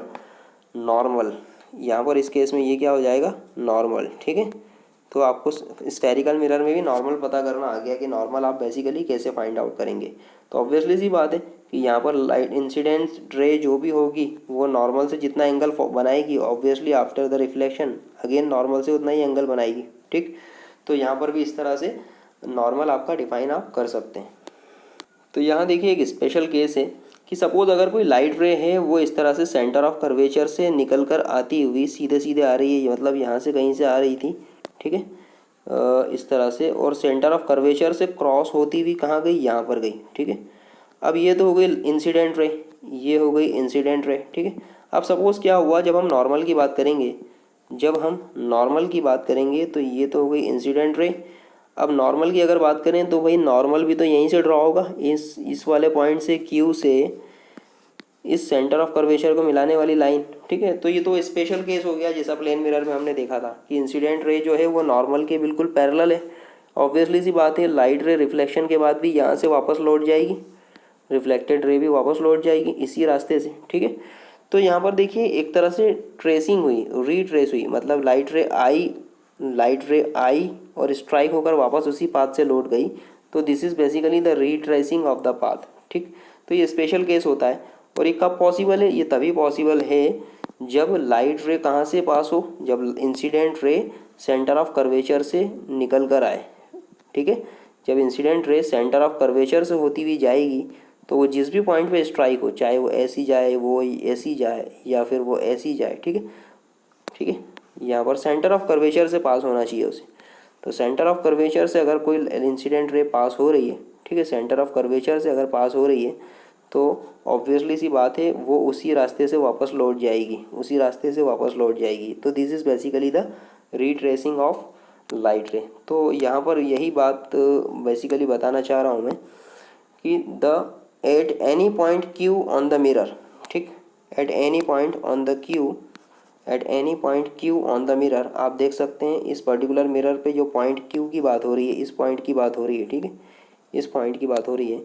Speaker 1: normal. यहाँ पर इस case में ये क्या हो जाएगा, normal. ठीक है, तो आपको स्फेरिकल मिरर में भी नॉर्मल पता करना आ गया कि नॉर्मल आप बेसिकली कैसे फाइंड आउट करेंगे। तो ऑब्वियसली सी बात है कि यहाँ पर लाइट इंसिडेंट रे जो भी होगी वो नॉर्मल से जितना एंगल बनाएगी, obviously after the reflection again normal से उतना ही एंगल बनाएगी। ठीक, तो यहाँ पर भी इस तरह से नॉर्मल आपका डिफाइन आप कर सकते हैं। तो यहाँ देखिए एक स्पेशल केस है कि सपोज़ अगर कोई लाइट रे है, वो इस तरह से सेंटर ऑफ कर्वेचर से निकल कर आती हुई सीधे सीधे आ रही है, मतलब यहाँ से कहीं से आ रही थी। ठीक है, इस तरह से, और सेंटर ऑफ कर्वेचर से क्रॉस होती हुई कहाँ गई, यहाँ पर गई। ठीक है, अब ये तो हो गई इंसिडेंट रे, ये हो गई इंसिडेंट रे। ठीक है, अब सपोज़ क्या हुआ, जब हम नॉर्मल की बात करेंगे, जब हम नॉर्मल की बात करेंगे तो ये तो हो गई इंसिडेंट रे। अब नॉर्मल की अगर बात करें तो भाई नॉर्मल भी तो यहीं से ड्रॉ होगा, इस वाले पॉइंट से क्यू से इस सेंटर ऑफ कर्वेचर को मिलाने वाली लाइन। ठीक है, तो ये तो स्पेशल केस हो गया जैसा प्लेन मिरर में हमने देखा था कि इंसिडेंट रे जो है वो नॉर्मल के बिल्कुल पैरेलल है। ऑब्वियसली सी बात है, लाइट रे रिफ्लेक्शन के बाद भी यहाँ से वापस लौट जाएगी, रिफ्लेक्टेड रे भी वापस लौट जाएगी इसी रास्ते से। ठीक है, तो यहाँ पर देखिए एक तरह से ट्रेसिंग हुई, रीट्रेस हुई, मतलब लाइट रे आई और स्ट्राइक होकर वापस उसी पाथ से लौट गई, तो this is basically the retracing of the path. ठीक, तो ये स्पेशल केस होता है। और ये कब पॉसिबल है? ये तभी पॉसिबल है जब लाइट रे कहाँ से पास हो, जब incident ray centre of curvature से निकल कर आए। ठीक है, जब incident ray centre of curvature से होती हुई जाएगी तो वो जिस भी पॉइंट पे स्ट्राइक हो, चाहे वो ऐसी जाए, वो ऐसी जाए, या फिर वो ऐसी जाए, ठीक है, ठीक है, यहाँ पर सेंटर ऑफ कर्वेचर से पास होना चाहिए उसे। तो सेंटर ऑफ कर्वेचर से अगर कोई इंसिडेंट रे पास हो रही है, ठीक है, सेंटर ऑफ कर्वेचर से अगर पास हो रही है तो ऑब्वियसली सी बात है वो उसी रास्ते से वापस लौट जाएगी, उसी रास्ते से वापस लौट जाएगी। तो this is basically the retracing of light ray. तो यहाँ पर यही बात बेसिकली बताना चाह रहा हूँ मैं कि the at any point Q on the mirror, ठीक, at any point on the Q, at any point Q on the mirror, आप देख सकते हैं इस पर्टिकुलर मिरर पे जो पॉइंट क्यू की बात हो रही है, इस पॉइंट की बात हो रही है, ठीक है, इस पॉइंट की बात हो रही है।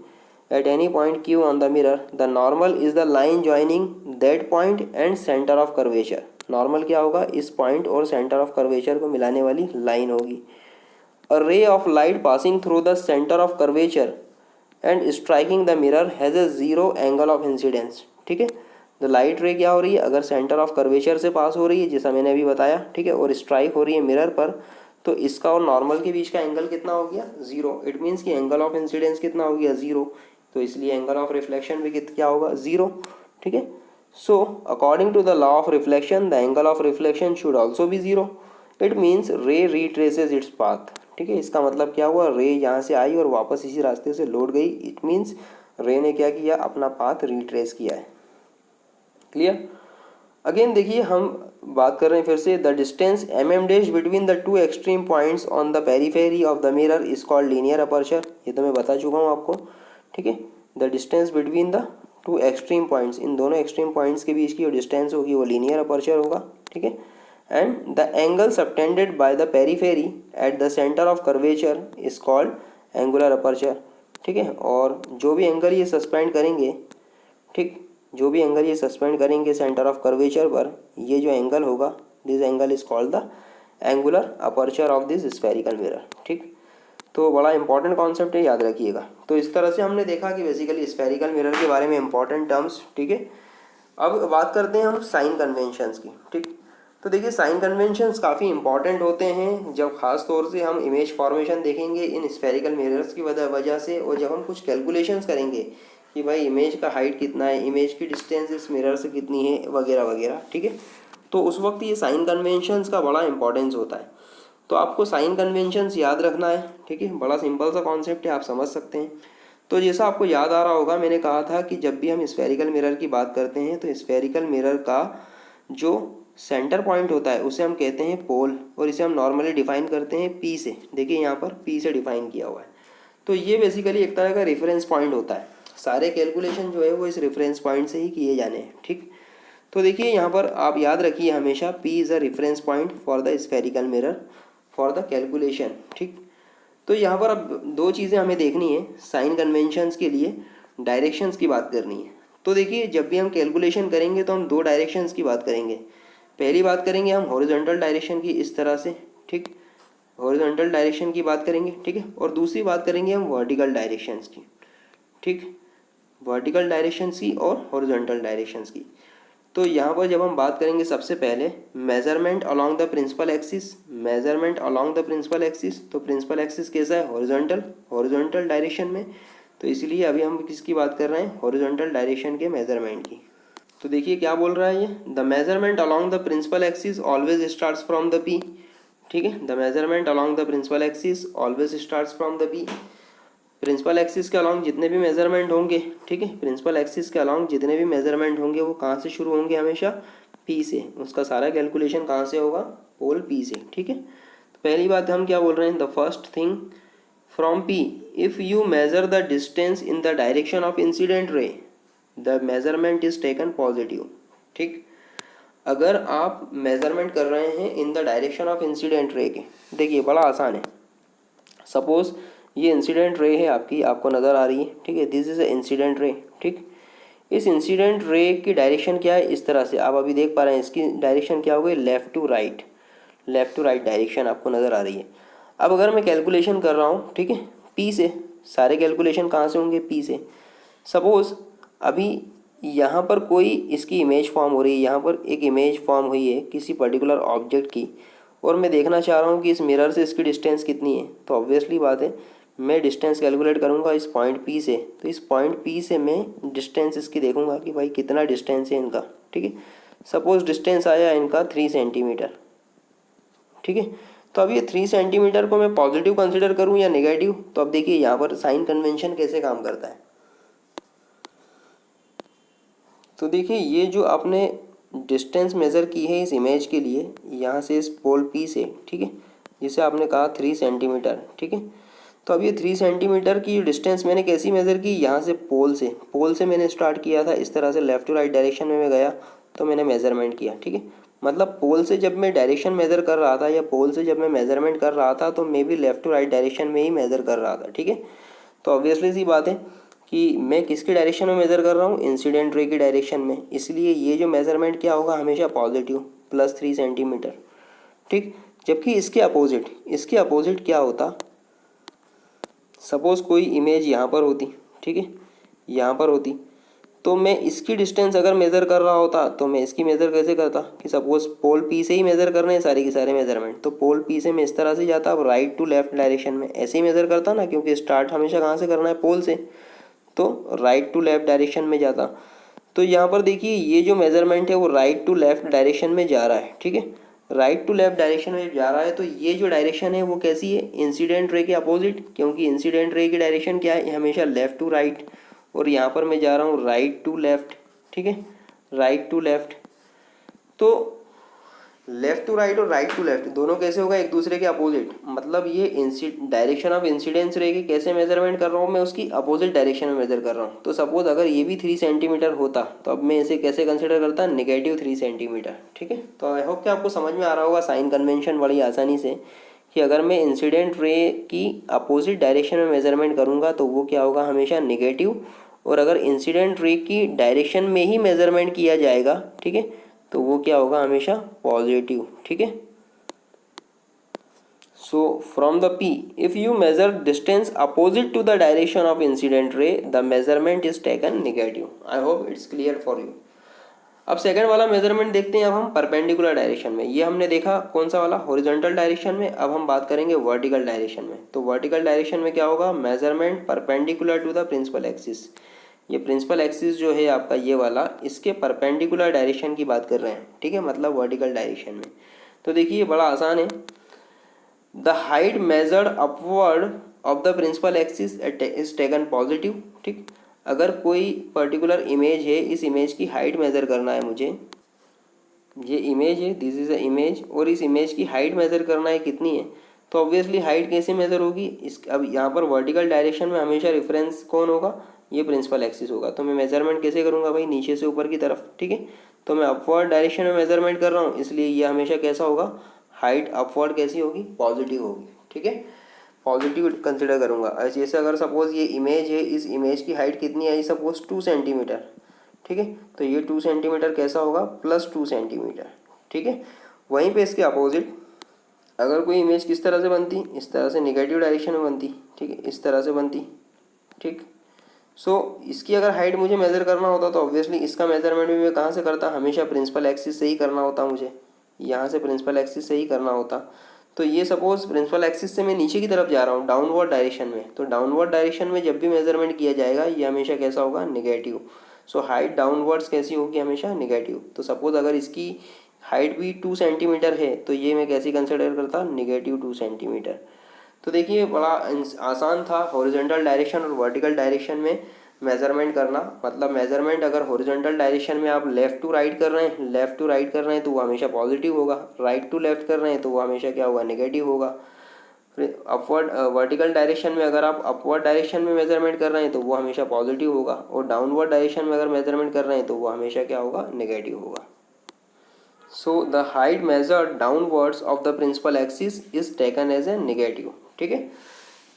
Speaker 1: Eight any point Q on the mirror the normal is the line joining that point and centre of curvature. Normal क्या होगा? इस पॉइंट और सेंटर ऑफ कर्वेचर को मिलाने वाली लाइन होगी। A ray of light passing through the centre of curvature and striking the mirror has a zero angle of incidence. ठीक है, द लाइट रे क्या हो रही है? अगर सेंटर ऑफ कर्वेचर से पास हो रही है जैसा मैंने अभी बताया, ठीक है, और स्ट्राइक हो रही है मिरर पर, तो इसका और नॉर्मल के बीच का एंगल कितना हो गया? जीरो। इट मीन्स कि एंगल ऑफ इंसिडेंस कितना हो गया? जीरो। तो इसलिए एंगल ऑफ रिफ्लेक्शन भी क्या होगा? जीरो। ठीक है, so according to the law of reflection the angle of reflection should also be zero. It means ray retraces its path. ठीक है, इसका मतलब क्या हुआ? रे यहाँ से आई और वापस इसी रास्ते से लौट गई। इट मीन्स रे ने क्या किया? अपना पाथ रीट्रेस किया है। क्लियर? अगेन देखिए, हम बात कर रहे हैं फिर से, the distance mm dash between the two extreme points on the periphery of the mirror is called linear aperture. ये तो मैं बता चुका हूँ आपको। ठीक है, the distance between the two extreme points, इन दोनों एक्सट्रीम पॉइंट्स के बीच की जो डिस्टेंस होगी वो लीनियर अपर्चर होगा। ठीक है, and the angle subtended by the periphery at the centre of curvature is called angular aperture. ठीक है, और जो भी एंगल ये सस्पेंड करेंगे, ठीक, जो भी एंगल ये सस्पेंड करेंगे सेंटर ऑफ कर्वेचर पर, ये जो एंगल होगा, this angle is called the angular aperture of this spherical mirror. ठीक, तो बड़ा इंपॉर्टेंट कॉन्सेप्ट है, याद रखिएगा। तो इस तरह से हमने देखा कि बेसिकली स्फेरिकल मिरर के बारे में इंपॉर्टेंट टर्म्स। ठीक है, अब बात करते हैं हम साइन कन्वेंशंस की। ठीक, तो देखिए साइन कन्वेंशंस काफ़ी इंपॉर्टेंट होते हैं जब खास तौर से हम इमेज फॉर्मेशन देखेंगे इन स्फेरिकल मिरर्स की वजह से, और जब हम कुछ कैलकुलेशंस करेंगे कि भाई इमेज का हाइट कितना है, इमेज की डिस्टेंस इस मिरर से कितनी है, वगैरह वगैरह। ठीक है, तो उस वक्त ये साइन कन्वेंशंस का बड़ा इंपॉर्टेंस होता है। तो आपको साइन कन्वेंशंस याद रखना है। ठीक है, बड़ा सिंपल सा कॉन्सेप्ट है, आप समझ सकते हैं। तो जैसा आपको याद आ रहा होगा, मैंने कहा था कि जब भी हम स्फेरिकल मिरर की बात करते हैं तो स्फेरिकल मिरर का जो सेंटर पॉइंट होता है उसे हम कहते हैं पोल, और इसे हम नॉर्मली डिफाइन करते हैं पी से। देखिए यहाँ पर पी से डिफाइन किया हुआ है। तो ये बेसिकली एक तरह का रेफरेंस पॉइंट होता है। सारे कैलकुलेशन जो है वो इस रेफरेंस पॉइंट से ही किए जाने हैं। ठीक, तो देखिए यहाँ पर आप याद रखिए हमेशा P is a reference point for the spherical mirror for the calculation. ठीक, तो यहाँ पर अब दो चीज़ें हमें देखनी है साइन कन्वेंशंस के लिए। डायरेक्शंस की बात करनी है। तो देखिए जब भी हम कैलकुलेशन करेंगे तो हम दो डायरेक्शंस की बात करेंगे। पहली बात करेंगे हम हॉरिजॉन्टल डायरेक्शन की, इस तरह से। ठीक, हॉरिजॉन्टल डायरेक्शन की बात करेंगे। ठीक है, और दूसरी बात करेंगे हम वर्टिकल डायरेक्शंस की। ठीक, वर्टिकल डायरेक्शंस की और हॉरिजॉन्टल डायरेक्शंस की। तो यहाँ पर जब हम बात करेंगे सबसे पहले measurement along the principal axis, measurement along the principal axis, तो प्रिंसिपल एक्सिस कैसा है? हॉरिजॉन्टल, हॉरिजॉन्टल डायरेक्शन में। तो इसलिए अभी हम किसकी बात कर रहे हैं? हॉरिजॉन्टल डायरेक्शन के मेजरमेंट की। तो देखिए क्या बोल रहा है ये, the measurement along the principal axis always starts from the P. ठीक है, the measurement along the principal axis always starts from the P. Principal axis के अलॉन्ग जितने भी मेजरमेंट होंगे, ठीक है, प्रिंसिपल एक्सिस के अलॉन्ग जितने भी मेजरमेंट होंगे वो कहाँ से शुरू होंगे? हमेशा पी से। उसका सारा कैलकुलेशन कहाँ से होगा? पोल पी से। ठीक है, तो पहली बात हम क्या बोल रहे हैं? The first thing from P, if you measure the distance in the direction of incident ray the measurement is taken positive. ठीक, अगर आप मेजरमेंट कर रहे हैं in the direction of incident रे के, देखिए बड़ा आसान है। सपोज ये इंसिडेंट रे है आपकी, आपको नज़र आ रही है। ठीक है, this is a incident ray. ठीक, इस इंसिडेंट रे की डायरेक्शन क्या है? इस तरह से आप अभी देख पा रहे हैं, इसकी डायरेक्शन क्या हो गई? Left to right, left to right direction आपको नज़र आ रही है। अब अगर मैं कैलकुलेशन कर रहा हूँ, ठीक है, पी से, सारे कैलकुलेशन कहाँ से होंगे, पी से। सपोज़ अभी यहाँ पर कोई इसकी इमेज फॉर्म हो रही है, यहाँ पर एक इमेज फॉर्म हुई है किसी पर्टिकुलर ऑब्जेक्ट की, और मैं देखना चाह रहा हूँ कि इस मिरर से इसकी डिस्टेंस कितनी है। तो ऑब्वियसली बात है, मैं डिस्टेंस कैलकुलेट करूँगा इस पॉइंट पी से। तो इस पॉइंट पी से मैं डिस्टेंस इसकी देखूँगा कि भाई कितना डिस्टेंस है इनका, ठीक है। सपोज़ डिस्टेंस आया इनका 3 सेंटीमीटर, ठीक है। तो अब ये 3 सेंटीमीटर को मैं पॉजिटिव कंसिडर करूँ या नेगेटिव, तो अब देखिए यहाँ पर साइन कन्वेंशन कैसे काम करता है। तो देखिए ये जो आपने डिस्टेंस मेज़र की है इस इमेज के लिए, यहाँ से इस पोल पी से, ठीक है, जिसे आपने कहा 3 सेंटीमीटर, ठीक है। तो अब ये 3 सेंटीमीटर की डिस्टेंस मैंने कैसी मेज़र की, यहाँ से पोल से मैंने स्टार्ट किया था, इस तरह से लेफ़्ट टू राइट डायरेक्शन में मैं गया तो मैंने मेज़रमेंट किया, ठीक है। मतलब पोल से जब मैं डायरेक्शन मेज़र कर रहा था या पोल से जब मैं मेज़रमेंट कर रहा था तो मैं भी लेफ़्ट टू राइट डायरेक्शन में ही मेज़र कर रहा था, ठीक है। तो ऑब्वियसली सी बात है कि मैं किसकी डायरेक्शन में मेज़र कर रहा हूँ, इंसिडेंट रे की डायरेक्शन में, इसलिए ये जो मेज़रमेंट क्या होगा हमेशा पॉजिटिव, +3 सेंटीमीटर, ठीक। जबकि इसके अपोजिट क्या होता, सपोज़ कोई इमेज यहाँ पर होती, ठीक है, यहाँ पर होती, तो मैं इसकी डिस्टेंस अगर मेज़र कर रहा होता तो मैं इसकी मेज़र कैसे करता कि सपोज़ पोल पी से ही मेज़र करने हैं सारे के सारे मेज़रमेंट, तो पोल पी से मैं इस तरह से जाता, अब राइट टू लेफ़्ट डायरेक्शन में ऐसे ही मेज़र करता ना, क्योंकि स्टार्ट हमेशा कहाँ से करना है, पोल से, तो राइट टू लेफ़्ट डायरेक्शन में जाता। तो यहाँ पर देखिए ये जो मेज़रमेंट है वो राइट टू लेफ़्ट डायरेक्शन में जा रहा है, ठीक है, राइट टू लेफ़्ट डायरेक्शन में जा रहा है। तो ये जो डायरेक्शन है वो कैसी है, इंसिडेंट रे के अपोजिट, क्योंकि इंसिडेंट रे की डायरेक्शन क्या है, हमेशा लेफ़्ट टू राइट, और यहाँ पर मैं जा रहा हूँ राइट टू लेफ़्ट, ठीक है, राइट टू लेफ़्ट। तो लेफ़्ट टू राइट और राइट टू लेफ़्ट दोनों कैसे होगा, एक दूसरे के अपोजिट, मतलब ये डायरेक्शन ऑफ इंसिडेंस रहेगी, कैसे मेजरमेंट कर रहा हूँ मैं, उसकी अपोजिट डायरेक्शन में मेजर कर रहा हूँ। तो सपोज अगर ये भी 3 सेंटीमीटर होता तो अब मैं इसे कैसे कंसिडर करता, -3 सेंटीमीटर, ठीक है। तो आई होप कि आपको समझ में आ रहा होगा साइन कन्वेंशन बड़ी आसानी से, कि अगर मैं इंसिडेंट रे की अपोजिट डायरेक्शन में मेजरमेंट करूँगा तो वो क्या होगा, हमेशा नेगेटिव, और अगर इंसिडेंट रे की डायरेक्शन में ही मेजरमेंट किया जाएगा, ठीक है, तो वो क्या होगा, हमेशा पॉजिटिव, ठीक है। So from the P, if you measure distance opposite to the direction of incident ray, the measurement is taken negative. I hope it's clear for you. अब सेकंड वाला मेजरमेंट देखते हैं अब हम परपेंडिकुलर डायरेक्शन में। ये हमने देखा कौन सा वाला, हॉरिजॉन्टल डायरेक्शन में। अब हम बात करेंगे वर्टिकल डायरेक्शन में। तो वर्टिकल डायरेक्शन में क्या होगा, measurement perpendicular to the principal axis. ये प्रिंसिपल एक्सिस जो है आपका ये वाला, इसके परपेंडिकुलर डायरेक्शन की बात कर रहे हैं, ठीक है, मतलब वर्टिकल डायरेक्शन में। तो देखिए बड़ा आसान है, the height measured upward of the principal axis is taken positive, ठीक। अगर कोई पर्टिकुलर इमेज है, इस इमेज की हाइट मेज़र करना है मुझे, ये इमेज है, दिस इज़ अ इमेज, और इस इमेज की हाइट मेज़र करना है कितनी है, तो ऑब्वियसली हाइट कैसे मेज़र होगी, इस अब यहाँ पर वर्टिकल डायरेक्शन में हमेशा रेफरेंस कौन होगा, ये प्रिंसिपल एक्सिस होगा। तो मैं मेजरमेंट कैसे करूँगा भाई, नीचे से ऊपर की तरफ, ठीक है। तो मैं अपवर्ड डायरेक्शन में मेजरमेंट कर रहा हूँ, इसलिए ये हमेशा कैसा होगा, हाइट अपवर्ड कैसी होगी, पॉजिटिव होगी, ठीक है, पॉजिटिव कंसिडर करूँगा। जैसे अगर सपोज़ ये इमेज है, इस इमेज की हाइट कितनी आई, सपोज 2 सेंटीमीटर, ठीक है, तो ये 2 सेंटीमीटर कैसा होगा, +2 सेंटीमीटर, ठीक है। वहीं पे इसके अपोजिट अगर कोई इमेज किस तरह से बनती, इस तरह से नेगेटिव डायरेक्शन में बनती, ठीक है, इस तरह से बनती, ठीक। सो इसकी अगर हाइट मुझे मेज़र करना होता तो ऑब्वियसली इसका मेजरमेंट भी मैं कहाँ से करता, हमेशा प्रिंसिपल एक्सिस से ही करना होता मुझे, यहाँ से प्रिंसिपल एक्सिस से ही करना होता। तो ये सपोज प्रिंसिपल एक्सिस से मैं नीचे की तरफ जा रहा हूँ डाउनवर्ड डायरेक्शन में, तो डाउनवर्ड डायरेक्शन में जब भी मेजरमेंट किया जाएगा ये हमेशा कैसा होगा, नेगेटिव। सो हाइट डाउनवर्ड्स कैसी होगी, हमेशा नेगेटिव। तो सपोज अगर इसकी हाइट भी 2 सेंटीमीटर है तो ये मैं कैसी कंसिडर करता, -2 सेंटीमीटर। तो देखिए बड़ा आसान था हॉरिजॉन्टल डायरेक्शन और वर्टिकल डायरेक्शन में मेजरमेंट करना। मतलब मेजरमेंट अगर हॉरिजॉन्टल डायरेक्शन में आप लेफ़्ट टू राइट कर रहे हैं तो वो हमेशा पॉजिटिव होगा, राइट टू लेफ़्ट कर रहे हैं तो वो हमेशा क्या होगा, नेगेटिव होगा। अपवर्ड वर्टिकल डायरेक्शन में अगर आप अपवर्ड डायरेक्शन में मेजरमेंट कर रहे हैं तो वो हमेशा पॉजिटिव होगा, और डाउनवर्ड डायरेक्शन में अगर मेजरमेंट कर रहे हैं तो वो हमेशा क्या होगा, नेगेटिव होगा। So the height measured downwards of the principal axis is taken as a negative, ठीक है।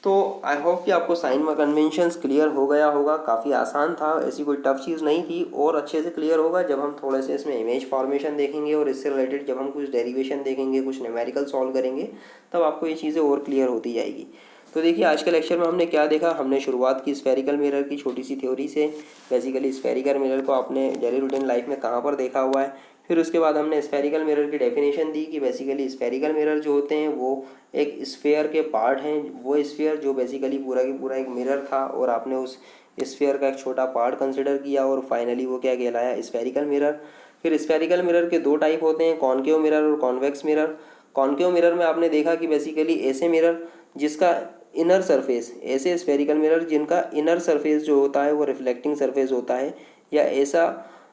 Speaker 1: तो आई होप कि आपको साइन कन्वेंशंस क्लियर हो गया होगा। काफ़ी आसान था, ऐसी कोई टफ चीज़ नहीं थी। और अच्छे से क्लियर होगा जब हम थोड़े से इसमें इमेज फॉर्मेशन देखेंगे और इससे रिलेटेड जब हम कुछ डेरिवेशन देखेंगे, कुछ न्यूमेरिकल सॉल्व करेंगे, तब आपको ये चीज़ें और क्लियर होती जाएगी। तो देखिए आज के लेक्चर में हमने क्या देखा। हमने शुरुआत की स्फेरिकल मिरर की छोटी सी थ्योरी से। बेसिकली स्फेरिकल मिरर को आपने डेली रूटीन लाइफ में कहाँ पर देखा हुआ है। फिर उसके बाद हमने स्फेरिकल मिरर की डेफिनेशन दी कि बेसिकली स्फेरिकल मिरर जो होते हैं वो एक स्फेयर के पार्ट हैं। वो स्फेयर जो बेसिकली पूरा की पूरा एक मिरर था और आपने उस स्फेयर का एक छोटा पार्ट कंसिडर किया और फाइनली वो क्या कहलाया, स्फेरिकल मिरर। फिर स्फेरिकल मिरर के दो टाइप होते हैं, कॉनकेव मिरर और कॉन्वेक्स मिरर। कॉनकेव मिरर में आपने देखा कि बेसिकली ऐसे मिरर जिसका इनर सरफेस, ऐसे स्फेरिकल मिरर जिनका इनर सरफेस जो होता है वो रिफ्लेक्टिंग सरफेस होता है, या ऐसा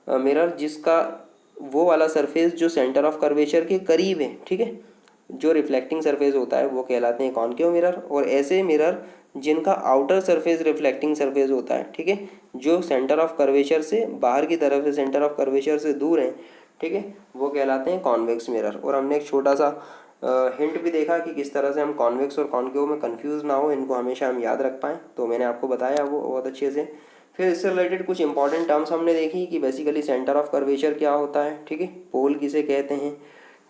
Speaker 1: मिरर जिसका वो वाला सरफेस जो सेंटर ऑफ कर्वेचर के करीब है, ठीक है, जो रिफ्लेक्टिंग सरफेस होता है वो कहलाते हैं कॉनकेव मिरर। और ऐसे मिरर जिनका आउटर सरफेस रिफ्लेक्टिंग सरफेस होता है, ठीक है, जो सेंटर ऑफ कर्वेचर से बाहर की तरफ से, सेंटर ऑफ कर्वेचर से दूर है, ठीक है, वो कहलाते हैं कॉन्वेक्स मिरर। और हमने एक छोटा सा हिंट भी देखा कि किस तरह से हम कॉन्वेक्स और कॉनकेव में कंफ्यूज ना हो, इनको हमेशा हम याद रख पाएँ, तो मैंने आपको बताया वो बहुत अच्छे से। फिर इससे रिलेटेड कुछ इंपॉर्टेंट टर्म्स हमने देखी कि बेसिकली सेंटर ऑफ कर्वेचर क्या होता है, ठीक है, पोल किसे कहते हैं,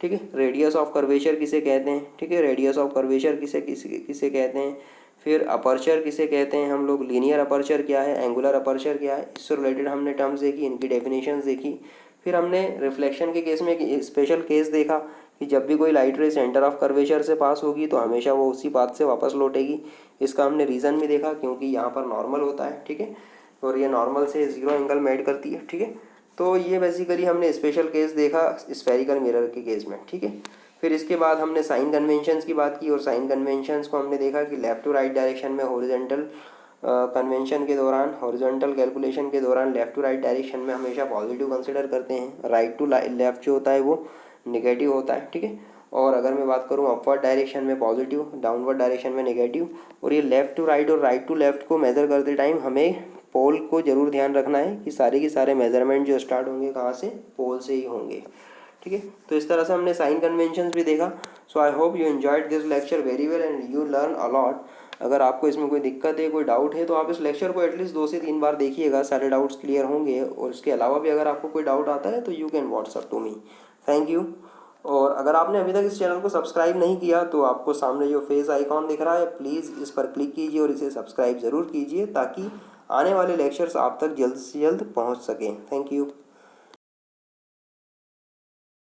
Speaker 1: ठीक है, रेडियस ऑफ कर्वेचर किसे कहते हैं, ठीक है, रेडियस ऑफ कर्वेचर किसे किसे किसे कहते हैं। फिर अपर्चर किसे कहते हैं हम लोग, लीनियर अपर्चर क्या है, एंगुलर अपर्चर क्या है, इससे रिलेटेड हमने टर्म्स देखी, इनकी डेफिनेशंस देखी। फिर हमने रिफ्लेक्शन के केस में एक स्पेशल केस देखा कि जब भी कोई लाइट रे सेंटर ऑफ कर्वेचर से पास होगी तो हमेशा वो उसी पाथ से वापस लौटेगी। इसका हमने रीज़न भी देखा, क्योंकि यहाँ पर नॉर्मल होता है, ठीक है, और ये नॉर्मल से ज़ीरो एंगल मेड करती है, ठीक है। तो ये बेसिकली हमने स्पेशल केस देखा स्फेरिकल मिरर के केस में, ठीक है। फिर इसके बाद हमने साइन कन्वेंशंस की बात की और साइन कन्वेंशंस को हमने देखा कि लेफ़्ट टू राइट डायरेक्शन में हॉरिजॉन्टल कन्वेंशन के दौरान, हॉरिजॉन्टल कैलकुलेशन के दौरान लेफ़्ट टू राइट डायरेक्शन में हमेशा पॉजिटिव कंसिडर करते हैं, राइट टू लेफ़्ट जो होता है वो निगेटिव होता है, ठीक है। और अगर मैं बात करूँ अपवर्ड डायरेक्शन में पॉजिटिव, डाउनवर्ड डायरेक्शन में नेगेटिव। और ये लेफ़्ट टू राइट और राइट टू लेफ़्ट को मेज़र करते टाइम हमें पोल को ज़रूर ध्यान रखना है कि सारे के सारे मेजरमेंट जो स्टार्ट होंगे कहाँ से, पोल से ही होंगे, ठीक है। तो इस तरह से हमने साइन कन्वेंशंस भी देखा। So I hope you enjoyed this lecture very well and you learn a lot. अगर आपको इसमें कोई दिक्कत है, कोई डाउट है, तो आप इस लेक्चर को एटलीस्ट 2 से 3 बार देखिएगा, सारे डाउट्स क्लियर होंगे। और इसके अलावा भी अगर आपको कोई डाउट आता है तो you can WhatsApp to me. Thank you. और अगर आपने अभी तक इस चैनल को सब्सक्राइब नहीं किया तो आपको सामने जो फेस आइकॉन दिख रहा है, प्लीज़ इस पर क्लिक कीजिए और इसे सब्सक्राइब ज़रूर कीजिए, ताकि आने वाले लेक्चर्स आप तक जल्द से जल्द पहुंच सकें। Thank you.